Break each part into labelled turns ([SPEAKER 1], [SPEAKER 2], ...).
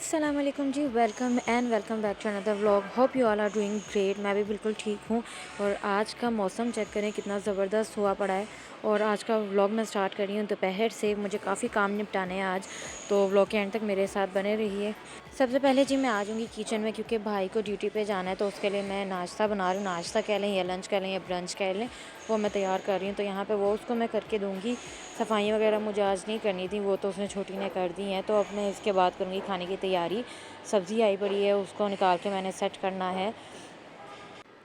[SPEAKER 1] अस्सलाम वालेकुम जी। Welcome back to another vlog. Hope you all are doing great. मैं भी बिल्कुल ठीक हूँ। और आज का मौसम चेक करें कितना ज़बरदस्त हुआ पड़ा है। और आज का व्लॉग मैं स्टार्ट कर रही हूँ दोपहर से। मुझे काफ़ी काम निपटाने हैं आज, तो व्लॉग के एंड तक मेरे साथ बने रहिए। सबसे पहले जी मैं आ जाऊँगी किचन में, क्योंकि भाई को ड्यूटी पे जाना है, तो उसके लिए मैं नाश्ता बना रही हूँ। नाश्ता कह लें या लंच कह लें या ब्रंच कह लें, वो मैं तैयार कर रही हूँ। तो यहाँ पे वो उसको मैं करके दूँगी। सफाई वगैरह मुझे आज नहीं करनी थी, वो तो उसने छोटी ने कर दी हैं। तो अब मैं इसके बाद करूँगी खाने की तैयारी। सब्ज़ी आई पड़ी है, उसको निकाल के मैंने सेट करना है।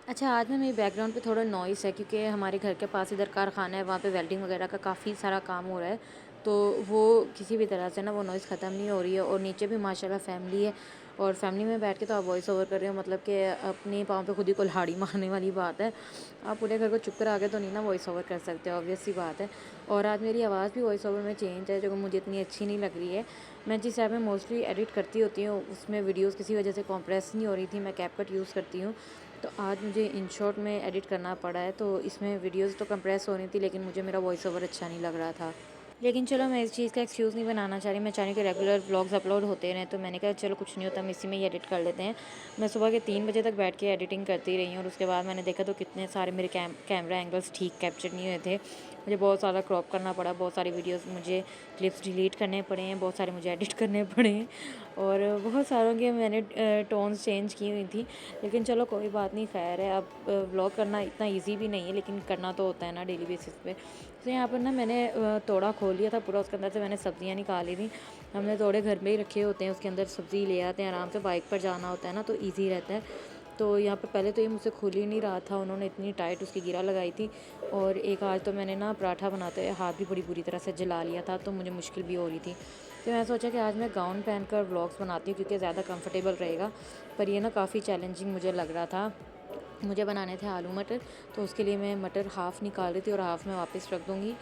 [SPEAKER 1] अच्छा, आज ना मेरी बैकग्राउंड पे थोड़ा नॉइस है, क्योंकि हमारे घर के पास इधर कारखाना है, वहाँ पे वेल्डिंग वगैरह का काफ़ी सारा काम हो रहा है। तो वो किसी भी तरह से ना वो नॉइज़ ख़त्म नहीं हो रही है। और नीचे भी माशाल्लाह फैमिली है, और फैमिली में बैठ के तो आप वॉइस ओवर कर रहे हो, मतलब कि अपने पाँव पे खुद ही कुल्हाड़ी मारने वाली बात है। आप पूरे घर को चुप करा के तो नहीं ना वॉइस ओवर कर सकते, ऑब्वियस सी बात है। और आज मेरी आवाज़ भी वॉइस ओवर में चेंज है, जो मुझे इतनी अच्छी नहीं लग रही है। मैं जिस ऐप में मोस्टली एडिट करती होती हूँ, उसमें वीडियोज़ किसी वजह से कॉम्प्रेस नहीं हो रही थी। मैं कैपकट यूज़ करती हूँ, तो आज मुझे इन शॉर्ट में एडिट करना पड़ा है। तो इसमें वीडियोस तो कंप्रेस हो रही थी, लेकिन मुझे मेरा वॉइस ओवर अच्छा नहीं लग रहा था। लेकिन चलो, मैं इस चीज़ का एक्सक्यूज़ नहीं बनाना चाह रही। मैं चाह रही हूँ कि रेगुलर व्लॉग्स अपलोड होते रहें। तो मैंने कहा चलो कुछ नहीं होता, हम इसी में ही एडिट कर लेते हैं। मैं सुबह के 3 बजे तक बैठ के एडिटिंग करती रही हूँ, और उसके बाद मैंने देखा तो कितने सारे मेरे कैमरा एंगल्स ठीक कैप्चर नहीं हुए थे। मुझे बहुत सारा क्रॉप करना पड़ा, बहुत सारी वीडियोस मुझे क्लिप्स डिलीट करने पड़े हैं, बहुत सारे मुझे एडिट करने पड़े हैं, और बहुत सारों के मैंने टोन्स चेंज की हुई थी। लेकिन चलो कोई बात नहीं, खैर है। अब व्लॉग करना इतना ईजी भी नहीं है, लेकिन करना तो होता है ना डेली बेसिस पे। तो यहाँ पर ना मैंने तोड़ा खोल लिया था पूरा, उसके अंदर से मैंने सब्ज़ियाँ निकाली थी। हमने तोड़े घर में ही रखे होते हैं, उसके अंदर सब्ज़ी ले आते हैं आराम से। बाइक पर जाना होता है ना, तो ईज़ी रहता है। तो यहाँ पे पहले तो ये मुझसे खुल ही नहीं रहा था, उन्होंने इतनी टाइट उसकी गिरा लगाई थी। और एक आज तो मैंने ना पराठा बनाते हुए हाथ भी बड़ी बुरी तरह से जला लिया था, तो मुझे मुश्किल भी हो रही थी। तो मैं सोचा कि आज मैं गाउन पहनकर व्लॉग्स बनाती हूँ, क्योंकि ज़्यादा कंफर्टेबल रहेगा। पर ये ना काफ़ी चैलेंजिंग मुझे लग रहा था। मुझे बनाने थे आलू मटर, तो उसके लिए मैं मटर हाफ़ निकाल रही थी और हाफ़ में वापस रख दूँगी।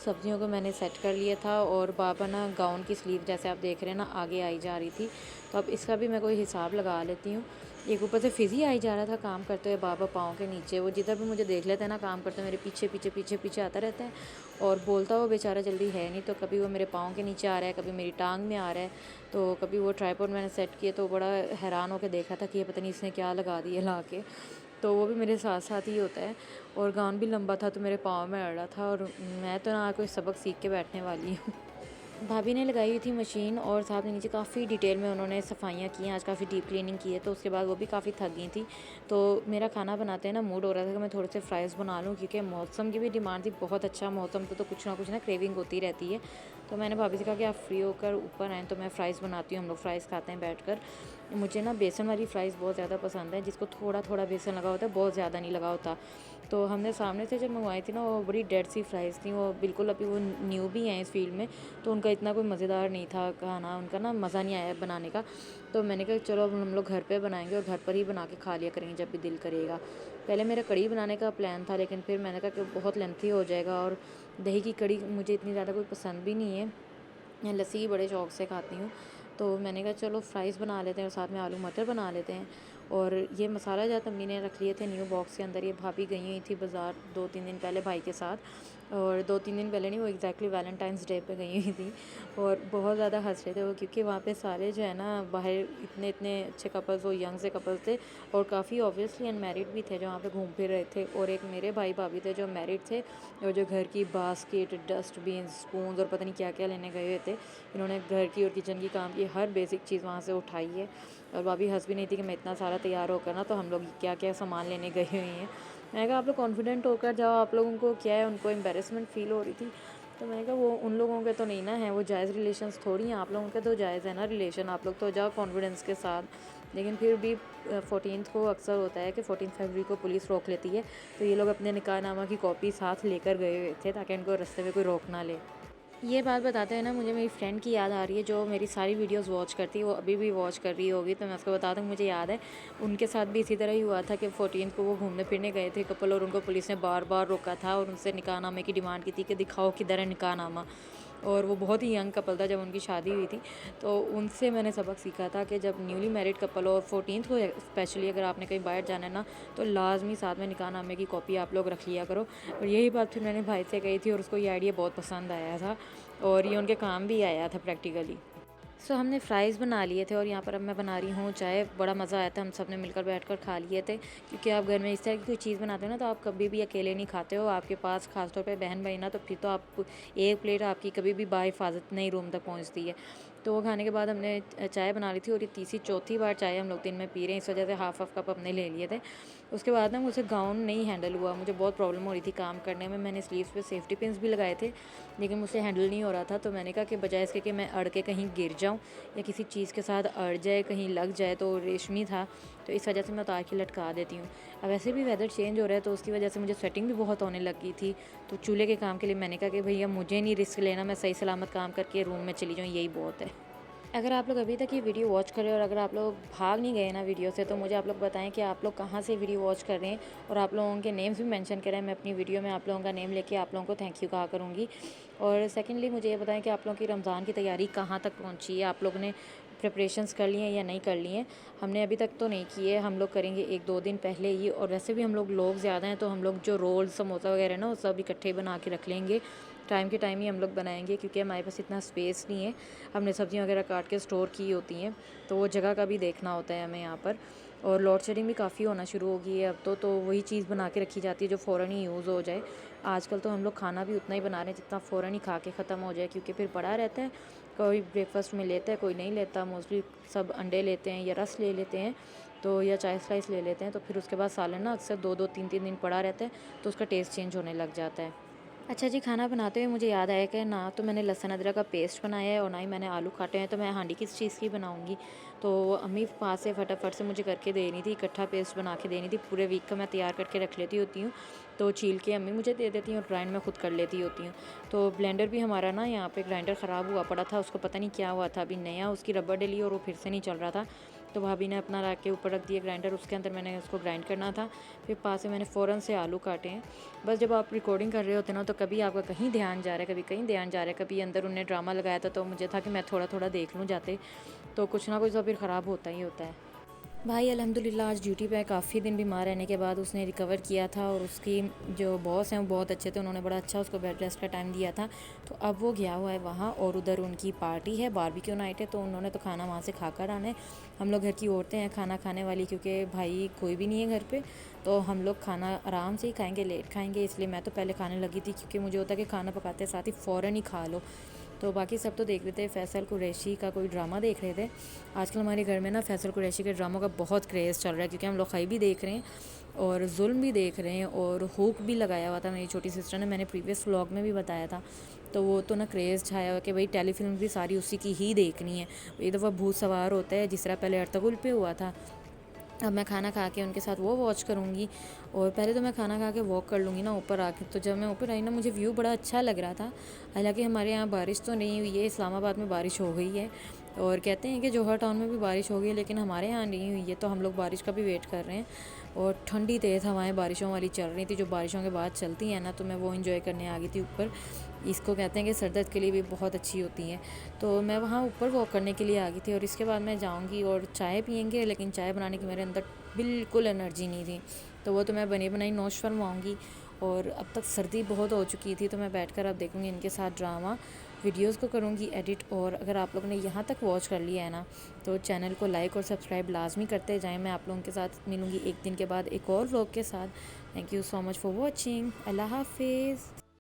[SPEAKER 1] सब्जियों को मैंने सेट कर लिया था, और बाबा ना गाउन की स्लीव जैसे आप देख रहे हैं ना आगे आई जा रही थी। तो अब इसका भी मैं कोई हिसाब लगा लेती हूँ। एक ऊपर से फिज़ी आई जा रहा था काम करते हुए बाबा पाँव के नीचे। वो जिधर भी मुझे देख लेता है ना काम करते मेरे पीछे पीछे पीछे पीछे आता रहता है। और बोलता वो बेचारा जल्दी है नहीं, तो कभी वो मेरे पाँव के नीचे आ रहा है, कभी मेरी टांग में आ रहा है। तो कभी वो ट्राइपॉड मैंने सेट किया, तो बड़ा हैरान होकर देख रहा था कि ये पता नहीं इसने क्या लगा दिया ला के। तो वो भी मेरे साथ साथ ही होता है। और गाउन भी लंबा था, तो मेरे पाँव में अड़ रहा था, और मैं तो ना कोई सबक सीख के बैठने वाली हूँ। भाभी ने लगाई हुई थी मशीन, और साथ में नीचे काफ़ी डिटेल में उन्होंने सफाइयाँ की हैं। आज काफ़ी डीप क्लीनिंग की है, तो उसके बाद वो भी काफ़ी थक गई थी। तो मेरा खाना बनाते हैं ना मूड हो रहा था कि मैं थोड़े से फ्राइज़ बना लूँ, क्योंकि मौसम की भी डिमांड थी। बहुत अच्छा मौसम तो कुछ ना कुछ ना क्रेविंग होती रहती है। तो मैंने भाभी से कहा कि आप फ्री होकर ऊपर आएँ, तो मैं फ़्राइज़ बनाती हूँ, हम लोग फ़्राइज़ खाते हैं बैठ। मुझे ना बेसन वाली फ़्राइज़ बहुत ज़्यादा पसंद है, जिसको थोड़ा थोड़ा बेसन लगा होता है, बहुत ज़्यादा नहीं लगा होता। तो हमने सामने से जब मंगवाई थी ना, वो बड़ी डेड सी फ़्राइज़ थी। वो बिल्कुल अभी वो न्यू भी हैं इस फील्ड में, तो उनका इतना कोई मज़ेदार नहीं था खाना, उनका ना मज़ा नहीं आया बनाने का। तो मैंने कहा चलो अब हम लोग घर पे बनाएंगे, और घर पर ही बना के खा लिया करेंगे जब भी दिल करेगा। पहले मेरा कढ़ी बनाने का प्लान था, लेकिन फिर मैंने कहा कि बहुत लेंथी हो जाएगा, और दही की कढ़ी मुझे इतनी ज़्यादा कोई पसंद भी नहीं है। मैं लस्सी ही बड़े शौक़ से खाती हूँ। तो मैंने कहा चलो फ़्राइज़ बना लेते हैं, और साथ में आलू मटर बना लेते हैं। और ये मसाला जात अम्मी ने रख लिए थे न्यू बॉक्स के अंदर। ये भाभी गई हुई थी बाज़ार 2-3 दिन पहले भाई के साथ, और 2-3 दिन पहले नहीं, वो एग्जैक्टली वैलेंटाइंस डे पे गई हुई थी। और बहुत ज़्यादा हंस रहे थे वो, क्योंकि वहाँ पे सारे जो है ना बाहर इतने इतने अच्छे कपल्स, वो यंग से कपल्स थे, और काफ़ी ऑब्वियसली अनमैरिड भी थे जो वहाँ पे घूम फिर रहे थे। और एक मेरे भाई भाभी थे जो मैरिड थे, और जो घर की बास्केट, डस्टबिन, स्पून और पता नहीं क्या क्या लेने गए हुए थे। इन्होंने घर की और किचन की काम की हर बेसिक चीज़ वहाँ से उठाई है। और भाभी हंस भी नहीं थी कि मैं इतना सारा तैयार होकर ना, तो हम लोग क्या क्या सामान लेने गए हुए हैं। मैंने कहा आप लोग कॉन्फिडेंट होकर जाओ, आप लोगों को क्या है, उनको एम्बेरसमेंट फ़ील हो रही थी। तो मैंने कहा वो उन लोगों के तो नहीं ना है, वो जायज़ रिलेशंस थोड़ी हैं, आप लोगों के तो जायज़ है ना रिलेशन, आप लोग तो जाओ कॉन्फिडेंस के साथ। लेकिन फिर भी 14th को अक्सर होता है कि 14 फरवरी को पुलिस रोक लेती है, तो ये लोग अपने निकाहनामा की कॉपी साथ लेकर गए हुए थे, ताकि इनको रास्ते में कोई रोक ना ले। ये बात बताते हैं ना, मुझे मेरी फ्रेंड की याद आ रही है, जो मेरी सारी वीडियोस वॉच करती है। वो अभी भी वॉच कर रही होगी, तो मैं उसको बता दूँ, मुझे याद है उनके साथ भी इसी तरह ही हुआ था कि 14 को वो घूमने फिरने गए थे कपल, और उनको पुलिस ने बार बार रोका था, और उनसे निकाहनामे की डिमांड की थी कि दिखाओ किधर है निकाहनामा। और वो बहुत ही यंग कपल था जब उनकी शादी हुई थी। तो उनसे मैंने सबक सीखा था कि जब न्यूली मैरिड कपल हो, और 14 को स्पेशली अगर आपने कहीं बाहर जाना है ना, तो लाजमी साथ में निकाहनामे की कॉपी आप लोग रख लिया करो। और यही बात फिर मैंने भाई से कही थी, और उसको ये आइडिया बहुत पसंद आया था, और ये उनके काम भी आया था प्रैक्टिकली। हमने फ़्राइज़ बना लिए थे और यहाँ पर अब मैं बना रही हूँ चाय। बड़ा मज़ा आया था, हम सब ने मिलकर बैठकर खा लिए थे, क्योंकि आप घर में इस तरह की कोई चीज़ बनाते हो ना तो आप कभी भी अकेले नहीं खाते हो। आपके पास ख़ास तौर पे बहन भाई ना, तो फिर तो आप एक प्लेट आपकी कभी भी बाहिफ़ाज़त नहीं रूम तक पहुँचती है। तो वो खाने के बाद हमने चाय बना ली थी और ये तीसरी चौथी बार चाय हम लोग दिन में पी रहे हैं, इस वजह से हाफ़ कप अपने ले लिए थे। उसके बाद ना मुझसे गाउन नहीं हैंडल हुआ, मुझे बहुत प्रॉब्लम हो रही थी काम करने में। मैंने स्लीव्स पे सेफ्टी पिन्स भी लगाए थे, लेकिन मुझसे हैंडल नहीं हो रहा था। तो मैंने कहा कि बजाय इसके कि मैं अड़ के कहीं गिर जाऊँ या किसी चीज़ के साथ अड़ जाए, कहीं लग जाए, तो रेशमी था, तो इस वजह से मैं उतार के लटका देती हूँ। अब वैसे भी वेदर चेंज हो रहा है, तो उसकी वजह से मुझे स्वेटिंग भी बहुत होने लग गई थी। तो चूल्हे के काम के लिए मैंने कहा कि भैया मुझे नहीं रिस्क लेना, मैं सही सलामत काम करके रूम में चली जाऊँ, यही बहुत है। अगर आप लोग अभी तक ये वीडियो वॉच कर रहे हैं और अगर आप लोग भाग नहीं गए ना वीडियो से, तो मुझे आप लोग बताएं कि आप लोग कहाँ से वीडियो वॉच कर रहे हैं, और आप लोगों के नेम्स भी मेंशन करें। मैं अपनी वीडियो में आप लोगों का नेम लेके आप लोगों को थैंक यू कहा करूँगी। और सेकेंडली मुझे ये बताएं कि आप लोगों की रमज़ान की तैयारी कहाँ तक पहुँची है, आप लोगों ने प्रिपरेशंस कर लिए हैं या नहीं कर लिए हैं। हमने अभी तक तो नहीं किए, हम लोग करेंगे 1-2 दिन पहले ही। और वैसे भी हम लोग ज़्यादा हैं, तो हम लोग जो रोल समोसा वगैरह ना वो सब इकट्ठे बना के रख लेंगे। टाइम के टाइम ही हम लोग बनाएंगे, क्योंकि हमारे पास इतना स्पेस नहीं है। हमने सब्ज़ियाँ वगैरह काट के स्टोर की होती हैं, तो वो जगह का भी देखना होता है हमें यहाँ पर। और लोड शेडिंग भी काफ़ी होना शुरू हो गई है अब तो वही चीज़ बना के रखी जाती है जो फ़ौरन ही यूज़ हो जाए। आजकल तो हम लोग खाना भी उतना ही बना रहे हैं जितना फ़ौरन ही खा के ख़त्म हो जाए, क्योंकि फिर पड़ा रहता है। कोई ब्रेकफास्ट में लेता है, कोई नहीं लेता। मोस्टली सब अंडे लेते हैं या रस ले लेते हैं, तो या चाय स्लाइस ले लेते हैं। तो फिर उसके बाद सालन ना अक्सर 2-2 3-3 दिन पड़ा रहता है, तो उसका टेस्ट चेंज होने लग जाता है। अच्छा जी, खाना बनाते हुए मुझे याद आया कि ना तो मैंने लहसुन अदरक का पेस्ट बनाया है और ना ही मैंने आलू काटे हैं, तो मैं हांडी किस चीज़ की बनाऊंगी। तो अम्मी पास से फटाफट से मुझे करके देनी थी, इकट्ठा पेस्ट बना के देनी थी। पूरे वीक का मैं तैयार करके रख लेती होती हूँ, तो छील के अम्मी मुझे दे देती हैं और ग्राइंड मैं खुद कर लेती होती हूँ। तो ब्लेंडर भी हमारा ना यहाँ पे ग्राइंडर ख़राब हुआ पड़ा था, उसको पता नहीं क्या हुआ था, अभी नया उसकी रबड़ डली और वो फिर से नहीं चल रहा था। तो भाभी ने अपना रख के ऊपर रख दिया ग्राइंडर, उसके अंदर मैंने उसको ग्राइंड करना था। फिर पास से मैंने फ़ौरन से आलू काटे हैं। बस जब आप रिकॉर्डिंग कर रहे होते ना, तो कभी आपका कहीं ध्यान जा रहा है, कभी कहीं ध्यान जा रहा है, कभी अंदर उन्होंने ड्रामा लगाया था, तो मुझे था कि मैं थोड़ा थोड़ा देख लूँ जाते, तो कुछ ना कुछ तो फिर ख़राब होता ही होता है। भाई अल्हम्दुलिल्लाह आज ड्यूटी पे काफ़ी दिन बीमार रहने के बाद उसने रिकवर किया था, और उसकी जो बॉस हैं वो बहुत अच्छे थे, उन्होंने बड़ा अच्छा उसको बेड रेस्ट का टाइम दिया था। तो अब वो गया हुआ है वहाँ, और उधर उनकी पार्टी है, बारबेक्यू नाइट है, तो उन्होंने तो खाना वहाँ से खा कर आना है। हम लोग घर की औरतें हैं खाना खाने वाली, क्योंकि भाई कोई भी नहीं है घर पर, तो हम लोग खाना आराम से ही खाएँगे, लेट खाएँगे। इसलिए मैं तो पहले खाने लगी थी, क्योंकि मुझे होता है कि खाना पकाते साथ ही फ़ौरन ही खा लो। तो बाकी सब तो देख रहे थे, फैसल कुरैशी का कोई ड्रामा देख रहे थे। आजकल हमारे घर में ना फैसल कुरैशी के ड्रामों का बहुत क्रेज़ चल रहा है, क्योंकि हम लोग खई भी देख रहे हैं और जुल्म भी देख रहे हैं, और हुक भी लगाया हुआ था मेरी छोटी सिस्टर ने, मैंने प्रीवियस व्लॉग में भी बताया था। तो वो तो ना क्रेज़ छाया हुआ कि भाई टेलीफिल्म भी सारी उसी की ही देखनी है। एक दफ़ा भूत सवार होता है, जिस तरह पहले अर्तुगरुल पे हुआ था। अब मैं खाना खा के उनके साथ वो वॉच करूँगी, और पहले तो मैं खाना खा के वॉक कर लूँगी ना ऊपर आके। तो जब मैं ऊपर आई ना, मुझे व्यू बड़ा अच्छा लग रहा था। हालांकि हमारे यहाँ बारिश तो नहीं हुई है, इस्लामाबाद में बारिश हो गई है, और कहते हैं कि जौहर टाउन में भी बारिश हो गई है, लेकिन हमारे यहाँ नहीं हुई है। तो हम लोग बारिश का भी वेट कर रहे हैं, और ठंडी तेज़ हवाएं बारिशों वाली चल रही थी, जो बारिशों के बाद चलती हैं ना, तो मैं वो इन्जॉय करने आ गई थी ऊपर। इसको कहते हैं कि सर दर्द के लिए भी बहुत अच्छी होती हैं। तो मैं वहाँ ऊपर वॉक करने के लिए आ गई थी, और इसके बाद मैं जाऊँगी और चाय पियेंगे, लेकिन चाय बनाने की मेरे अंदर बिल्कुल एनर्जी नहीं थी। तो वो तो मैं बनी बनाई नोश फरमाऊँगी। और अब तक सर्दी बहुत हो चुकी थी, तो मैं बैठकर अब देखूँगी इनके साथ ड्रामा, वीडियोस को करूँगी एडिट। और अगर आप लोगों ने यहाँ तक वॉच कर लिया है ना, तो चैनल को लाइक और सब्सक्राइब लाजमी करते जाएं। मैं आप लोगों के साथ मिलूँगी एक दिन के बाद एक और व्लॉग के साथ। Thank you so much for watching. अल्लाह हाफिज़।